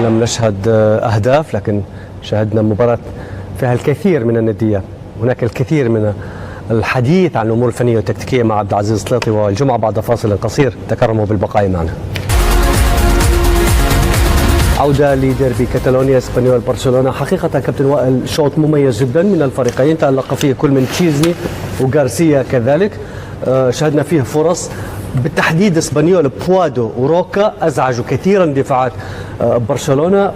لم نشهد أهداف، لكن شاهدنا مباراة فيها الكثير من الندية. هناك الكثير من الحديث عن الأمور الفنية والتكتيكية مع عبد العزيز سلاطي والجمعة بعد فاصل قصير. تكرموا بالبقاء معنا. عودة لديربي كاتالونيا اسبانيول برشلونة. حقيقة كابتن وائل شوط مميز جدا من الفريقين، تألق فيه كل من تشيزني وغارسيا كذلك. شاهدنا فيه فرص بالتحديد اسبانيول بوادو وروكا ازعجوا كثيرا دفاعات برشلونة.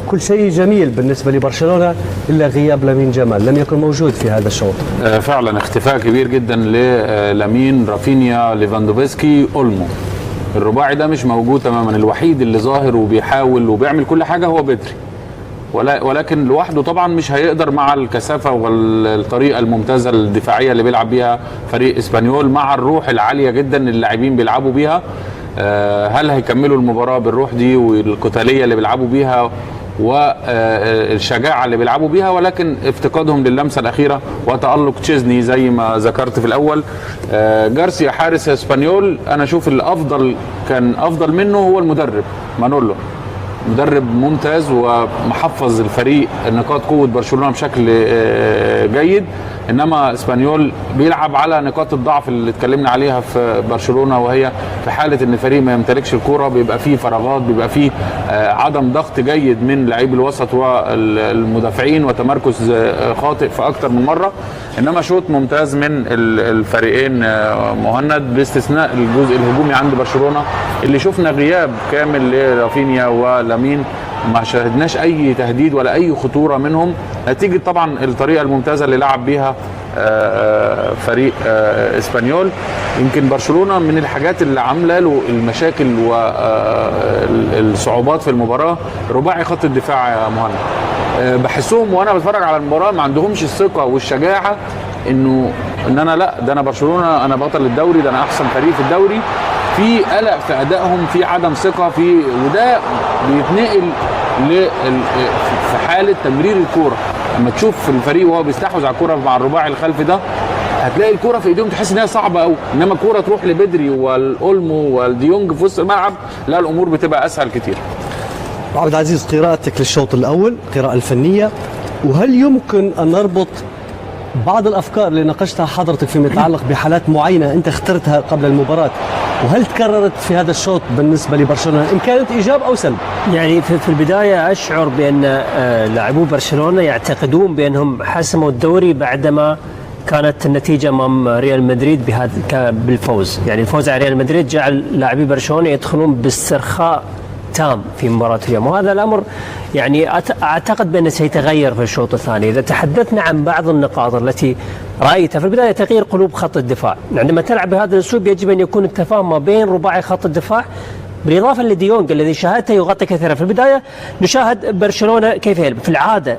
كل شيء جميل بالنسبة لبرشلونة إلا غياب لامين جمال، لم يكن موجود في هذا الشوط. فعلا اختفاء كبير جدا للامين، رافينيا، ليفاندوفسكي، اولمو. الرباعي ده مش موجود تماما. الوحيد اللي ظاهر وبيحاول وبيعمل كل حاجة هو بدري، ولكن لوحده طبعا مش هيقدر مع الكثافة والطريقة الممتازة الدفاعية اللي بيلعب بيها فريق اسبانيول، مع الروح العالية جدا اللي اللاعبين بيلعبوا بيها. هل هيكملوا المباراة بالروح دي والقتالية اللي بيلعبوا بيها والشجاعة اللي بيلعبوا بيها؟ ولكن افتقادهم للمسة الأخيرة وتألق تشيزني زي ما ذكرت في الأول. جارسيا حارس اسبانيول، أنا أشوف الأفضل كان أفضل منه هو المدرب مانولو. مدرب ممتاز ومحفظ الفريق نقاط قوة برشلونة بشكل جيد، انما اسبانيول بيلعب على نقاط الضعف اللي اتكلمنا عليها في برشلونة، وهي في حالة ان الفريق ما يمتلكش الكرة بيبقى فيه فراغات، بيبقى فيه عدم ضغط جيد من لاعبي الوسط والمدافعين وتمركز خاطئ في اكتر من مرة. انما شوط ممتاز من الفريقين مهند، باستثناء الجزء الهجومي عند برشلونة اللي شفنا غياب كامل لرافينيا ولامين، ما شاهدناش اي تهديد ولا اي خطوره منهم، نتيجه طبعا الطريقه الممتازه اللي لعب بيها فريق اسبانيول. يمكن برشلونه من الحاجات اللي عامله له المشاكل والصعوبات في المباراه رباعي خط الدفاع يا مهند. بحسهم وانا بتفرج على المباراه ما عندهمش الثقه والشجاعه ان انا لا، ده انا برشلونه، انا بطل الدوري، ده انا احسن فريق في الدوري. في قلق في ادائهم، في عدم ثقه، وده بيتنقل في حاله تمرير الكوره. لما تشوف الفريق وهو بيستحوذ على الكوره مع الرباعي الخلفي ده، هتلاقي الكوره في ايديهم تحس انها صعبه قوي، انما الكوره تروح لبدري والاولمو والديونج في وسط الملعب، لا الامور بتبقى اسهل كتير. عبد العزيز، قراءتك للشوط الاول، القراءه الفنيه، وهل يمكن ان نربط بعض الافكار اللي ناقشتها حضرتك فيما يتعلق بحالات معينه انت اخترتها قبل المباراه، وهل تكررت في هذا الشوط بالنسبه لبرشلونه ان كانت ايجاب او سلب؟ يعني في البدايه اشعر بان لاعبو برشلونه يعتقدون بانهم حسموا الدوري بعدما كانت النتيجه امام ريال مدريد بالفوز. يعني الفوز على ريال مدريد جعل لاعبي برشلونه يدخلون باسترخاء تام في مباراة اليوم، وهذا الأمر يعني أعتقد بأنه سيتغير في الشوط الثاني. إذا تحدثنا عن بعض النقاط التي رأيتها في البداية، تغيير قلوب خط الدفاع. عندما تلعب بهذا الأسلوب يجب أن يكون التفاهم ما بين رباعي خط الدفاع، بالإضافة لديونج الذي شاهدته يغطي كثيرا. في البداية نشاهد برشلونة كيف يلعب في العادة،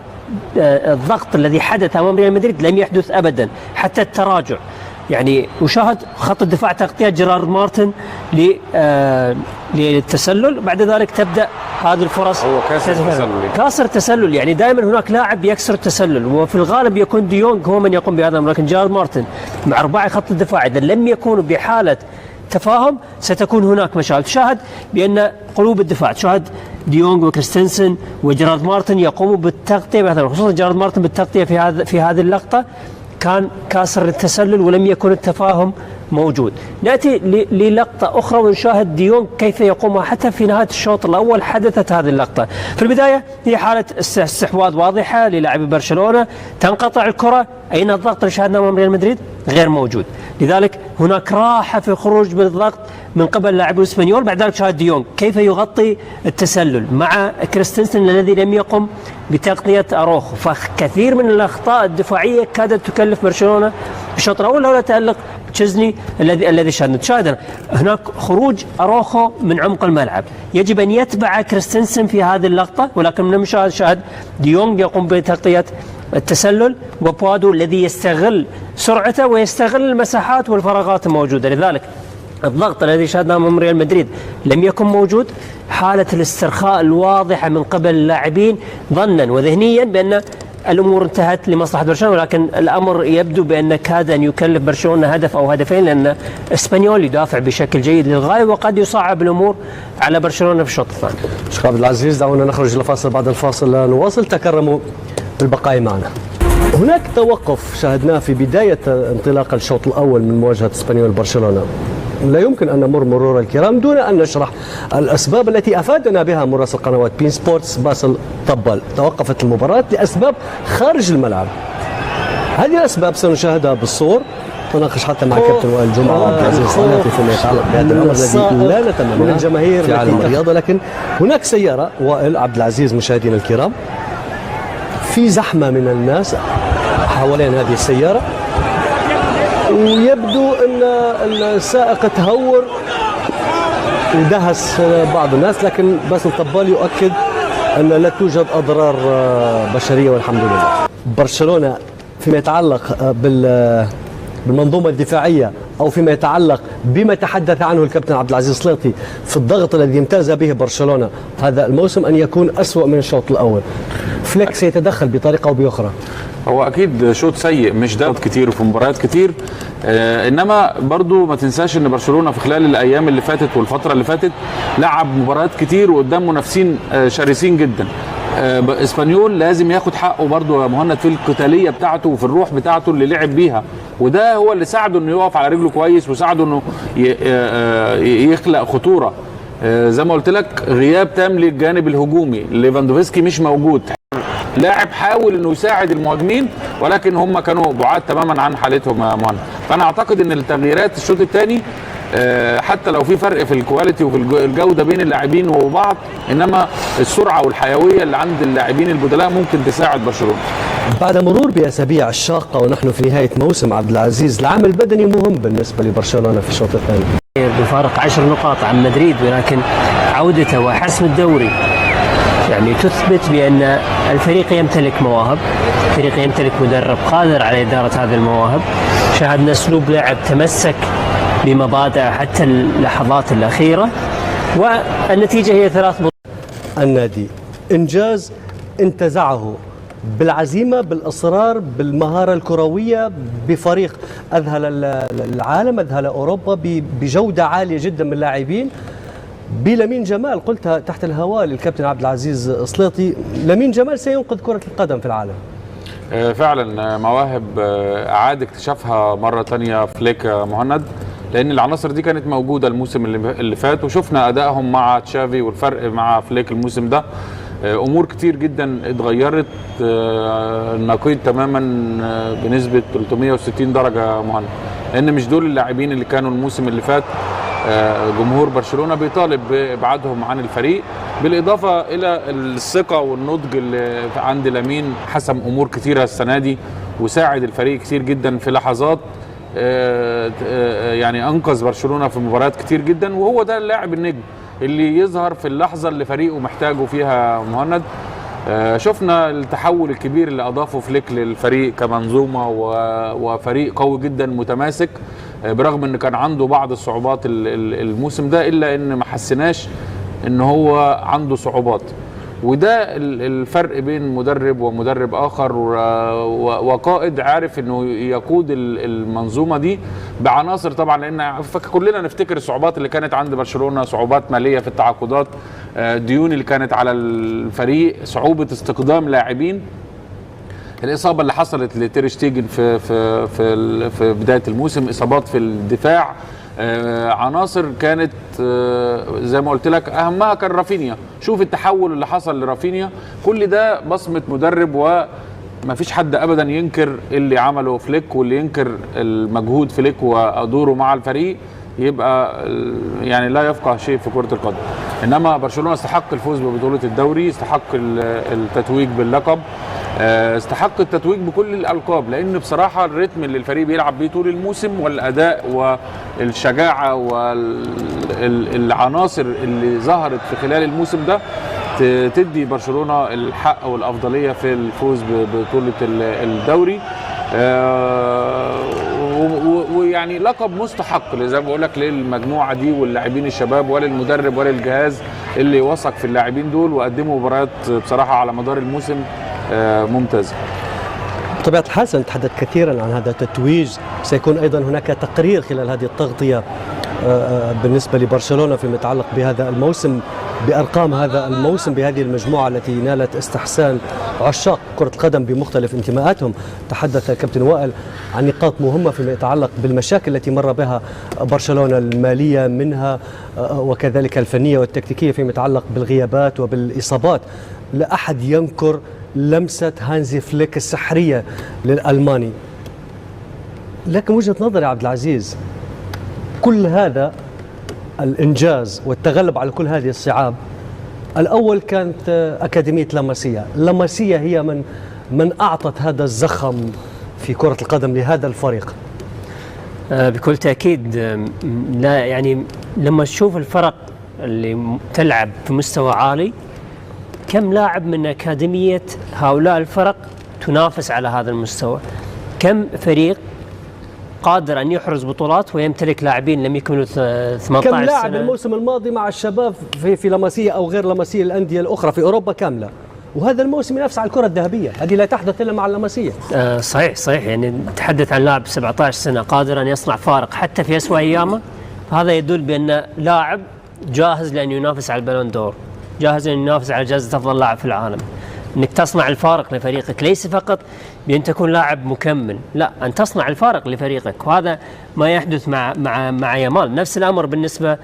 الضغط الذي حدث أمام ريال مدريد لم يحدث أبدا، حتى التراجع. يعني وشاهد خط الدفاع تغطية جيرارد مارتن للتسلل، بعد ذلك تبدأ هذه الفرص. هو كاسر تسلل، يعني دائما هناك لاعب يكسر التسلل، وفي الغالب يكون ديونج هو من يقوم بهذا الأمر، لكن جيرارد مارتن مع رباعي خط الدفاع إذا لم يكونوا بحالة تفاهم ستكون هناك مشاكل. تشاهد بأن قلوب الدفاع، تشاهد ديونج وكريستنسن وجيرارد مارتن يقوموا بالتغطية مثلا، خصوصا جيرارد مارتن بالتغطية في هذه اللقطة كان كاسر التسلل ولم يكن التفاهم موجود. نأتي للقطة أخرى ونشاهد ديونج كيف يقوم، حتى في نهاية الشوط الأول حدثت هذه اللقطة. في البداية هي حالة استحواذ واضحة للاعبي برشلونة، تنقطع الكرة، أين الضغط اللي شاهدناه أمام ريال مدريد؟ غير موجود. لذلك هناك راحة في الخروج بالضغط من قبل لاعبي الاسبانيول. بعد ذلك شاهد ديونج كيف يغطي التسلل مع كريستنسن الذي لم يقم بتغطية أروخو. فكثير من الأخطاء الدفاعية كادت تكلف برشلونة بالشوط الأول، لولا تألق تشيزني الذي شاهدنا. هناك خروج أروخو من عمق الملعب، يجب أن يتبع كريستنسن في هذه اللقطة، ولكن من المشاهد شاهد ديونج يقوم بتغطية التسلل، وبوادو الذي يستغل سرعته ويستغل المساحات والفراغات الموجودة. لذلك الضغط الذي شاهدناه من ريال مدريد لم يكن موجود، حالة الاسترخاء الواضحة من قبل اللاعبين ظنا وذهنيا بأن الامور انتهت لمصلحه برشلونه، ولكن الامر يبدو بان كاد ان يكلف برشلونه هدف او هدفين، لان اسبانيول يدافع بشكل جيد للغايه وقد يصعب الامور على برشلونه في الشوط الثاني. شيخ عبد العزيز، دعونا نخرج لفاصل، بعد الفاصل نواصل. تكرموا بالبقاء معنا. هناك توقف شاهدناه في بداية انطلاق الشوط الأول من مواجهة اسبانيول برشلونة. لا يمكن أن نمر مرور الكرام دون أن نشرح الأسباب التي أفادنا بها مراسل قنوات بين سبورتس باسل طبال. توقفت المباراة لأسباب خارج الملعب. هذه الأسباب سنشاهدها بالصور، وناقش حتى مع كابتن وائل جمعة وعبد العزيز صالح فيما يتعلق بهذا الأمر الذي لا نتمناه من الجماهير في عالم الرياضة. لكن هناك سيارة، وائل عبد العزيز مشاهدينا الكرام، في زحمة من الناس حوالين هذه السيارة، ويبدو أن السائق تهور ودهس بعض الناس، لكن باسل طبال يؤكد أن لا توجد أضرار بشرية والحمد لله. برشلونة فيما يتعلق بالمنظومة الدفاعية أو فيما يتعلق بما تحدث عنه الكابتن عبد العزيز صليطي في الضغط الذي امتاز به برشلونة هذا الموسم، أن يكون أسوأ من الشوط الأول. فليك سيتدخل بطريقة أو بأخرى. هو اكيد شوط سيء، مش ده كتير وفي مباريات كتير، انما برضو ما تنساش ان برشلونه في خلال الايام اللي فاتت والفتره اللي فاتت لعب مباريات كتير وقدام منافسين شرسين جدا. اسبانيول لازم ياخد حقه برضو يا مهند في القتاليه بتاعته وفي الروح بتاعته اللي لعب بيها، وده هو اللي ساعده انه يقف على رجله كويس، وساعده انه يخلق خطوره. زي ما قلت لك، غياب تام للجانب الهجومي، ليفاندوفسكي مش موجود، لاعب حاول انه يساعد المهاجمين ولكن هم كانوا بعاد تماما عن حالتهم يا مهند. فانا اعتقد ان التغييرات الشوط الثاني حتى لو في فرق في الكواليتي وفي الجوده بين اللاعبين وبعض، انما السرعه والحيويه اللي عند اللاعبين البدلاء ممكن تساعد برشلونه. بعد مرور باسابيع الشاقه ونحن في نهايه موسم عبد العزيز، العامل البدني مهم بالنسبه لبرشلونه في الشوط الثاني. بفارق 10 نقاط عن مدريد، ولكن عودته وحسم الدوري يعني تثبت بأن الفريق يمتلك مواهب، الفريق يمتلك مدرب قادر على إدارة هذه المواهب. شاهدنا أسلوب لعب تمسك بمبادئ حتى اللحظات الأخيرة، والنتيجة هي 3 النادي إنجاز انتزعه بالعزيمة، بالإصرار، بالمهارة الكروية، بفريق أذهل العالم، أذهل أوروبا بجودة عالية جدا من اللاعبين، بلامين جمال. قلتها تحت الهواء للكابتن عبد العزيز صليطي، لامين جمال سينقذ كرة القدم في العالم. فعلا مواهب أعاد اكتشافها مرة تانية فليك مهند، لأن العناصر دي كانت موجودة الموسم اللي فات، وشفنا أدائهم مع تشافي والفرق مع فليك الموسم ده. أمور كتير جدا اتغيرت، النقيض تماما بنسبة 360 درجة مهند، لأن مش دول اللاعبين اللي كانوا الموسم اللي فات. جمهور برشلونة بيطالب بإبعادهم عن الفريق، بالإضافة إلى الثقة والنضج اللي عند لامين. حسم أمور كتيرة السنة دي وساعد الفريق كتير جدا في لحظات، يعني أنقذ برشلونة في مباريات كتير جدا، وهو ده اللاعب النجم اللي يظهر في اللحظة اللي فريقه محتاجه فيها مهند. شفنا التحول الكبير اللي أضافه فليك للفريق كمنظومة وفريق قوي جدا متماسك، برغم ان كان عنده بعض الصعوبات الموسم ده، الا ان ما حسناش ان هو عنده صعوبات. وده الفرق بين مدرب ومدرب اخر وقائد عارف انه يقود المنظومه دي بعناصر. طبعا لان كلنا نفتكر الصعوبات اللي كانت عند برشلونه، صعوبات ماليه في التعاقدات، ديون اللي كانت على الفريق، صعوبه استقدام لاعبين، الإصابة اللي حصلت لتير شتيجن في بداية الموسم، إصابات في الدفاع، عناصر كانت زي ما قلت لك أهمها كان رافينيا. شوف التحول اللي حصل لرافينيا، كل ده بصمة مدرب، وما فيش حد أبدا ينكر اللي عمله فليك، واللي ينكر المجهود فليك ودوره مع الفريق يبقى يعني لا يفقه شيء في كرة القدم. إنما برشلونة استحق الفوز ببطولة الدوري، استحق التتويج باللقب، استحق التتويج بكل الألقاب، لأن بصراحة الريتم اللي الفريق بيلعب بيه طول الموسم والأداء والشجاعة والعناصر اللي ظهرت في خلال الموسم ده تدي برشلونة الحق والأفضلية في الفوز ببطولة الدوري. ويعني لقب مستحق زي ما بقول لك للمجموعه دي واللاعبين الشباب وللمدرب وللجهاز اللي وثق في اللاعبين دول وقدموا مباريات بصراحه على مدار الموسم ممتازه. بطبيعة الحال سنتحدث كثيرا عن هذا التتويج، سيكون أيضا هناك تقرير خلال هذه التغطية بالنسبة لبرشلونة فيما يتعلق بهذا الموسم، بأرقام هذا الموسم بهذه المجموعة التي نالت استحسان عشاق كرة القدم بمختلف انتماءاتهم. تحدث كابتن وائل عن نقاط مهمة فيما يتعلق بالمشاكل التي مر بها برشلونة، المالية منها وكذلك الفنية والتكتيكية فيما يتعلق بالغيابات وبالإصابات. لا أحد ينكر لمسة هانزي فليك السحرية للألماني، لكن وجهة نظري عبد العزيز، كل هذا الإنجاز والتغلب على كل هذه الصعاب، الأول كانت أكاديمية لاماسيا. لاماسيا هي من أعطت هذا الزخم في كرة القدم لهذا الفريق. بكل تأكيد. لا يعني لما تشوف الفرق اللي تلعب في مستوى عالي، كم لاعب من أكاديمية هؤلاء الفرق تنافس على هذا المستوى، كم فريق قادر أن يحرز بطولات ويمتلك لاعبين لم يكملوا 18 كم لاعب سنة. الموسم الماضي مع الشباب في لاماسيا أو غير لاماسيا الأندية الأخرى في أوروبا كاملة، وهذا الموسم ينافس على الكرة الذهبية. هذه لا تحدث إلا مع اللاماسية. صحيح يعني نتحدث عن لاعب 17 سنة قادر أن يصنع فارق حتى في أسوأ أيامه، فهذا يدل بأن لاعب جاهز لأن ينافس على البالون دور، جاهز أن ينافس على جائزة أفضل لاعب في العالم. أنك تصنع الفارق لفريقك، ليس فقط بأن تكون لاعب مكمل، لا، أن تصنع الفارق لفريقك، وهذا ما يحدث مع يامال. نفس الأمر بالنسبة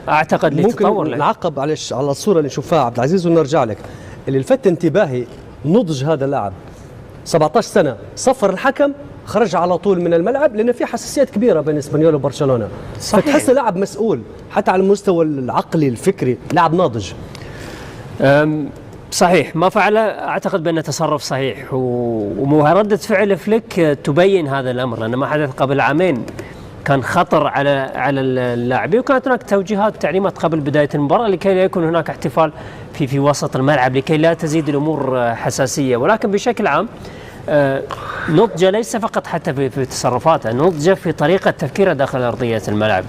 أعتقد للتطور. ممكن نعقب على الصورة اللي نشوفها عبد العزيز ونرجع لك. اللي لفت انتباهي نضج هذا اللاعب، 17 سنة، صفر الحكم خرج على طول من الملعب لأن في حساسيات كبيرة بين اسبانيول وبرشلونة. فتحس لاعب مسؤول حتى على المستوى العقلي الفكري، لاعب ناضج. صحيح، ما فعله أعتقد بأنه تصرف صحيح، وردة فعل فليك تبين هذا الأمر، لأن ما حدث قبل عامين كان خطر على اللاعبين، وكانت هناك توجيهات وتعليمات قبل بداية المباراة لكي لا يكون هناك احتفال في وسط الملعب، لكي لا تزيد الأمور حساسية. ولكن بشكل عام نضج ليس فقط حتى في تصرفاته، نضج في طريقة تفكيره داخل أرضية الملعب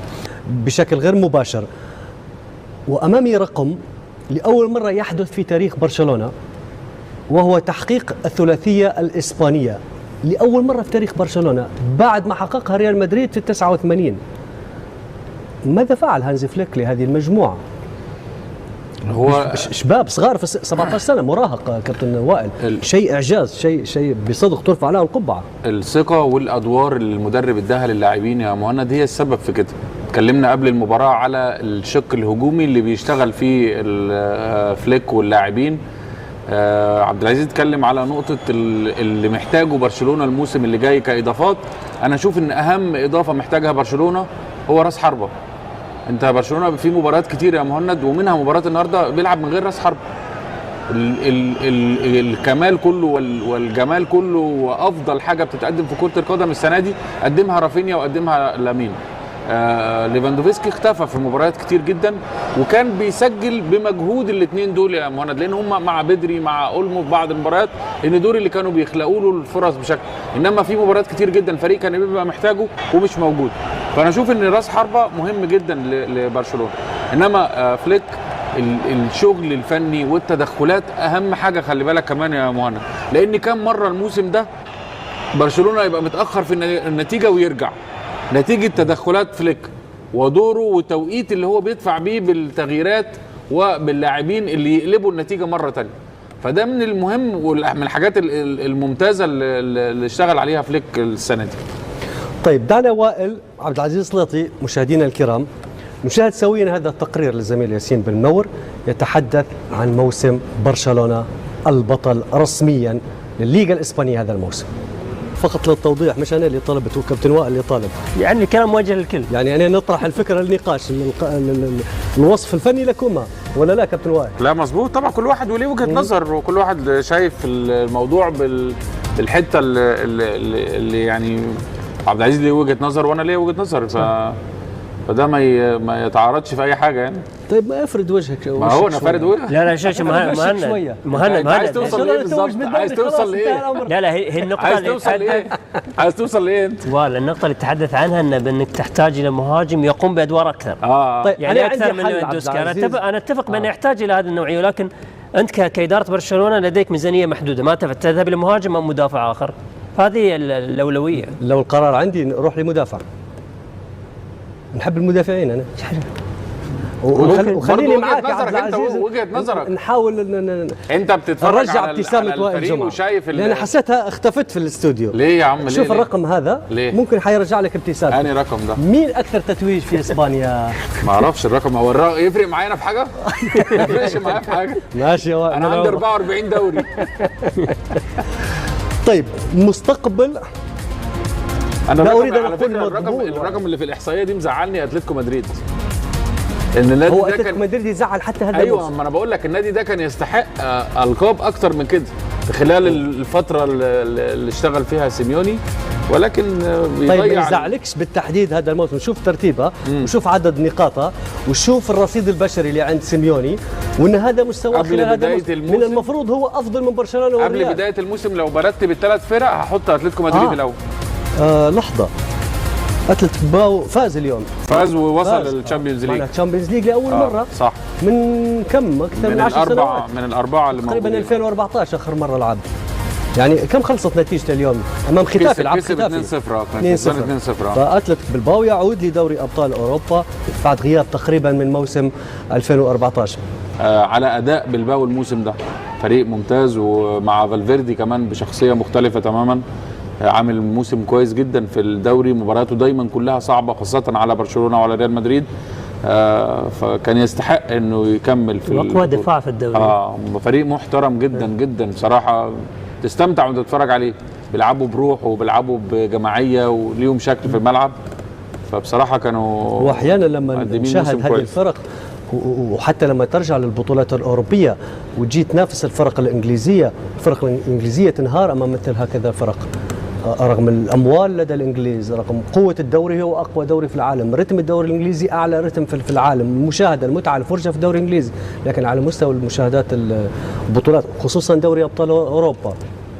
بشكل غير مباشر. وأمامي رقم لأول مرة يحدث في تاريخ برشلونة، وهو تحقيق الثلاثية الإسبانية لأول مرة في تاريخ برشلونة بعد ما حققها ريال مدريد في 89. ماذا فعل هانزي فليك لهذه المجموعة؟ هو شباب صغار في 17 سنة، مراهق كابتن وائل، شيء إعجاز، شيء بصدق ترفع له القبعة. الثقة والأدوار اللي المدرب اداها للاعبين يا مهند هي السبب في كده. اتكلمنا قبل المباراة على الشق الهجومي اللي بيشتغل فيه فليك واللاعبين. عبد العزيز اتكلم على نقطة اللي محتاجه برشلونة الموسم اللي جاي كإضافات. أنا أشوف إن أهم إضافة محتاجها برشلونة هو راس حربة. أنت برشلونة في مباريات كتير يا مهند، ومنها مباراة النهاردة بيلعب من غير راس حربة. الكمال كله والجمال كله وأفضل حاجة بتتقدم في كرة القدم السنة دي قدمها رافينيا وقدمها لامين. ليفاندوفسكي اختفى في مباريات كتير جدا، وكان بيسجل بمجهود الاثنين دول يا مهند، لان هم مع بدري مع اولمو في بعض المباريات ان دول اللي كانوا بيخلقوا له الفرص بشكل. انما في مباريات كتير جدا الفريق كان بيبقى محتاجه ومش موجود. فانا اشوف ان راس حربة مهم جدا لبرشلونة. انما فليك الشغل الفني والتدخلات اهم حاجه. خلي بالك كمان يا مهند، لان كام مره الموسم ده برشلونة يبقى متاخر في النتيجه ويرجع نتيجة تدخلات فليك ودوره والتوقيت اللي هو بيدفع بيه بالتغييرات وباللاعبين اللي يقلبوا النتيجة مرة تانية. فده من المهم ومن الحاجات الممتازة اللي اشتغل عليها فليك السنة دي. طيب دعنا وائل عبد العزيز سليطي مشاهدينا الكرام نشاهد سويا هذا التقرير للزميل ياسين بن منور يتحدث عن موسم برشلونة البطل رسميا للليغا الإسبانية هذا الموسم. فقط للتوضيح، مش أنا اللي طلبت، وكابتن وائل اللي طالب. يعني الكلام موجه للكل. يعني أنا نطرح الفكرة للنقاش، الوصف الفني لكما ولا لا كابتن وائل؟ لا مظبوط طبعا، كل واحد وليه وجهة نظر، وكل واحد شايف الموضوع بالحتة اللي يعني عبد العزيز ليه وجهة نظر وأنا ليه وجهة نظر، فده ما يتعارضش في أي حاجة يعني. طيب ما افرد وجهك. ما هو انا فارد وجهك. لا شوف مهند عايز توصل لايه بالظبط؟ عايز توصل لايه؟ لا هي النقطة عايز توصل لايه انت؟ النقطة اللي تتحدث عنها انك تحتاج الى مهاجم يقوم بادوار اكثر. طيب يعني اكثر من ليفاندوفسكي. انا اتفق بانه يحتاج الى هذه النوعية، ولكن أنت كإدارة برشلونة لديك ميزانية محدودة، ما تذهب لمهاجم أو مدافع آخر، هذه الأولوية. لو القرار عندي نروح لمدافع، نحب المدافعين أنا. وخليني معاك يا عبد العزيز، وجهة نظرك نحاول انت بتتفرج نرجع ابتسامة وائل جمعة، وشايف لأن حسيتها اختفت في الاستوديو. ليه يا عم؟ شوف الرقم هذا ليه؟ ممكن حيرجع لك ابتسامة. أنهي رقم ده؟ مين أكثر تتويج في إسبانيا؟ ما اعرفش الرقم، هو يفرق معانا في حاجة؟ ما يفرقش معايا في حاجة. ماشي يا وائل، أنا عندي 44 دوري. طيب مستقبل، أنا لا أريد أن على أقول فكرة مضمون. الرقم اللي في الإحصائية دي مزعلني أتلتيكو مدريد. ان النادي هو ده أتلتيكو مدريد يزعل حتى هذا ايوه الموسم. ما انا بقول لك النادي ده كان يستحق القاب اكتر من كده خلال الفتره اللي اشتغل فيها سيميوني، ولكن بيضيع. طيب ما يزعلكش بالتحديد هذا الموسم؟ شوف ترتيبها وشوف عدد نقاطها وشوف الرصيد البشري اللي عند سيميوني، وان هذا مستوى خلال هذا الموسم من المفروض هو افضل من برشلونه والريال. قبل بدايه الموسم لو برتب الثلاث فرق هحط اتلتيكو مدريد الاول. لحظه، اتلتيكو باو فاز اليوم، فاز ووصل للتشامبيونز ليج. الشامبيونز ليج لاول مره، صح، من كم اكثر من 10 سنوات، من الاربعه اللي تقريبا 2014 اخر مره لعب. يعني كم خلصت نتيجته اليوم امام ختافي؟ لعب ختافي 2-0. فاتلتيك بالباو يعود لدوري ابطال اوروبا بعد غياب تقريبا من موسم 2014. على اداء بالباو الموسم ده، فريق ممتاز ومع فالفيردي كمان بشخصيه مختلفه تماما، عامل موسم كويس جدا في الدوري، مباراته دايما كلها صعبه خاصه على برشلونه وعلى ريال مدريد. فكان يستحق انه يكمل في اقوى دفاع في الدوري. فريق محترم جدا جدا بصراحه، تستمتع وانت تتفرج عليه، بيلعبوا بروح وبيلعبوا بجماعيه وليهم شكل في الملعب. فبصرااحه كانوا، واحيانا لما نشاهد هذه الفرق وحتى لما ترجع للبطولات الأوروبية وتجي تنافس الفرق الإنجليزية، الفرق الإنجليزية تنهار أمام مثل هكذا فرق، رغم الأموال لدى الإنجليز، رغم قوة الدوري، هو أقوى دوري في العالم، رتم الدوري الإنجليزي أعلى رتم في العالم، المشاهدة، المتعة، الفرجة في الدوري الإنجليزي، لكن على مستوى المشاهدات البطولات خصوصا دوري أبطال أوروبا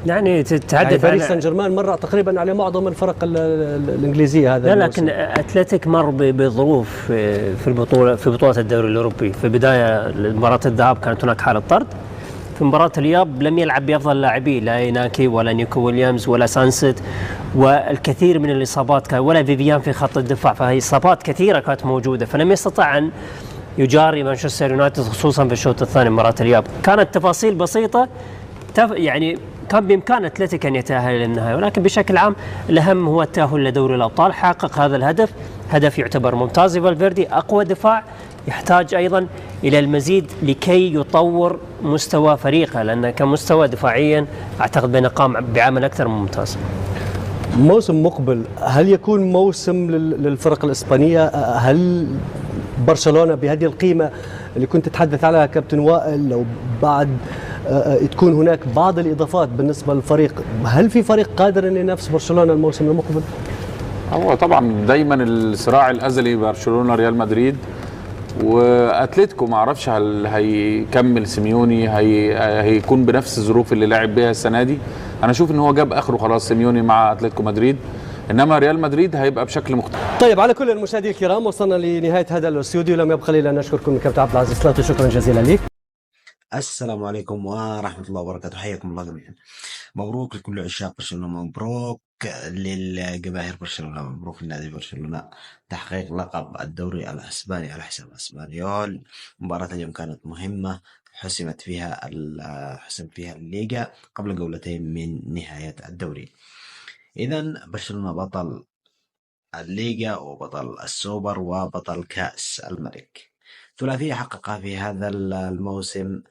يعني تتحدث يعني باريس سان جيرمان مر تقريبا على معظم الفرق الانجليزيه هذا. لا لكن اتلتيك مر بظروف في البطوله، في بطوله الدوري الاوروبي. في بدايه مباراه الذهاب كانت هناك حاله طرد، في مباراه الاياب لم يلعب بافضل لاعبيه، لا ايناكي ولا نيكو ويليامز ولا سانست، والكثير من الاصابات كان، ولا فيفيان في خط الدفاع، فهي اصابات كثيره كانت موجوده، فلم يستطع ان يجاري مانشستر يونايتد خصوصا في الشوط الثاني مباراه الياب. كانت تفاصيل بسيطه يعني كان بإمكان أتلتيك أن يتأهل إلى النهاية، ولكن بشكل عام الأهم هو التأهل لدوري الأبطال. حقق هذا الهدف، هدف يعتبر ممتاز. فالفيردي أقوى دفاع، يحتاج أيضا إلى المزيد لكي يطور مستوى فريقه، لأنه كمستوى دفاعيا أعتقد بأنه قام بعمل أكثر من ممتاز. موسم مقبل هل يكون موسم للفرق الإسبانية؟ هل برشلونة بهذه القيمة اللي كنت تتحدث عليها كابتن وائل، لو بعد تكون هناك بعض الإضافات بالنسبة للفريق، هل في فريق قادر أن ينافس برشلونة الموسم المقبل؟ هو طبعا دايما الصراع الأزلي برشلونة ريال مدريد وأتلتيكو، ما اعرفش هل هيكمل سيميوني، هيكون بنفس الظروف اللي لعب بها السنة دي. أنا أشوف إن هو جاب آخره خلاص سيميوني مع أتلتيكو مدريد، انما ريال مدريد هيبقى بشكل مختلف. طيب على كل المشاهدين الكرام، وصلنا لنهايه هذا الاستوديو، لم يبقى لي الا ان اشكركم كابتن عبد العزيز سلاطي، شكرا جزيلا لك. السلام عليكم ورحمة الله وبركاته، حياكم الله جميعا. مبروك لكل عشاق برشلونة، مبروك للجماهير برشلونة، مبروك لنادي برشلونة تحقيق لقب الدوري الاسباني على حساب اسبانيول. مباراة اليوم كانت مهمة، حسم فيها الليغا قبل جولتين من نهاية الدوري. إذن برشلونة بطل الليغا وبطل السوبر وبطل كأس الملك، ثلاثية حققها في هذا الموسم.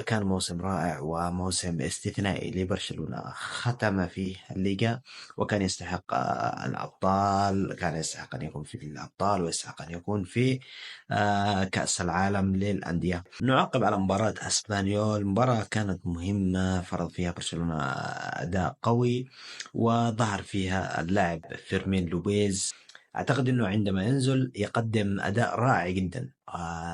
كان موسم رائع وموسم استثنائي لبرشلونة، ختم فيه الليغا وكان يستحق الأبطال، كان يستحق أن يكون في الأبطال ويستحق أن يكون في كأس العالم للأندية. نعقب على مباراة اسبانيول، مباراة كانت مهمة، فرض فيها برشلونة أداء قوي وظهر فيها اللاعب فيرمين لوبيز. أعتقد أنه عندما ينزل يقدم أداء رائع جدا.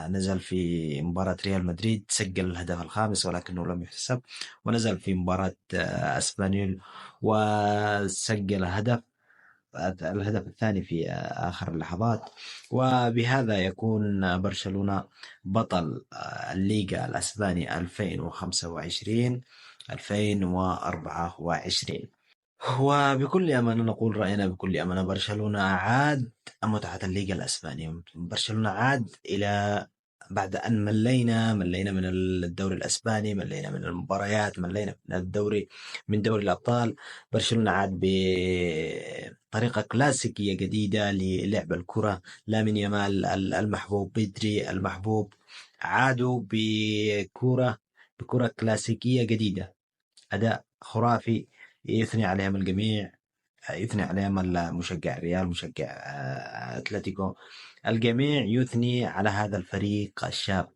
نزل في مباراة ريال مدريد سجل الهدف الخامس ولكنه لم يحتسب، ونزل في مباراة اسبانيول وسجل هدف الهدف الثاني في آخر اللحظات، وبهذا يكون برشلونة بطل الليغا الأسباني 2025 2024. وبكل أمانة نقول رأينا بكل أمانة، برشلونة عاد متعة الليغا الأسبانية. برشلونة عاد إلى بعد أن ملينا من الدوري الأسباني، ملينا من المباريات، ملينا من الدوري، من دوري الأبطال. برشلونة عاد بطريقة كلاسيكية جديدة للعب الكرة. لامين يامال المحبوب، بدري المحبوب، عادوا بكرة كلاسيكية جديدة، أداء خرافي يثني عليهم الجميع، يثني عليهم المشجع ريال، مشجع أتلتيكو، الجميع يثني على هذا الفريق الشاب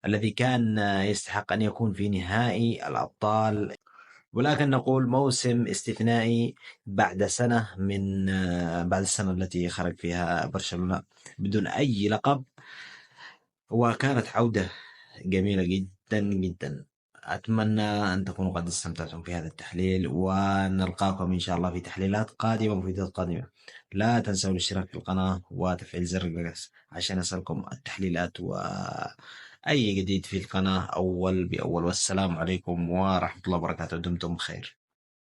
الذي كان يستحق أن يكون في نهائي الأبطال. ولكن نقول موسم استثنائي بعد سنة من بعد السنة التي خرج فيها برشلونة بدون أي لقب، وكانت عودة جميلة جدا جدا. أتمنى أن تكونوا قد استمتعتم في هذا التحليل، ونلقاكم إن شاء الله في تحليلات قادمة وفيديوهات قادمة. لا تنسوا الاشتراك في القناة وتفعيل زر الجرس عشان يصلكم التحليلات وأي جديد في القناة أول بأول. والسلام عليكم ورحمة الله وبركاته. دمتم بخير.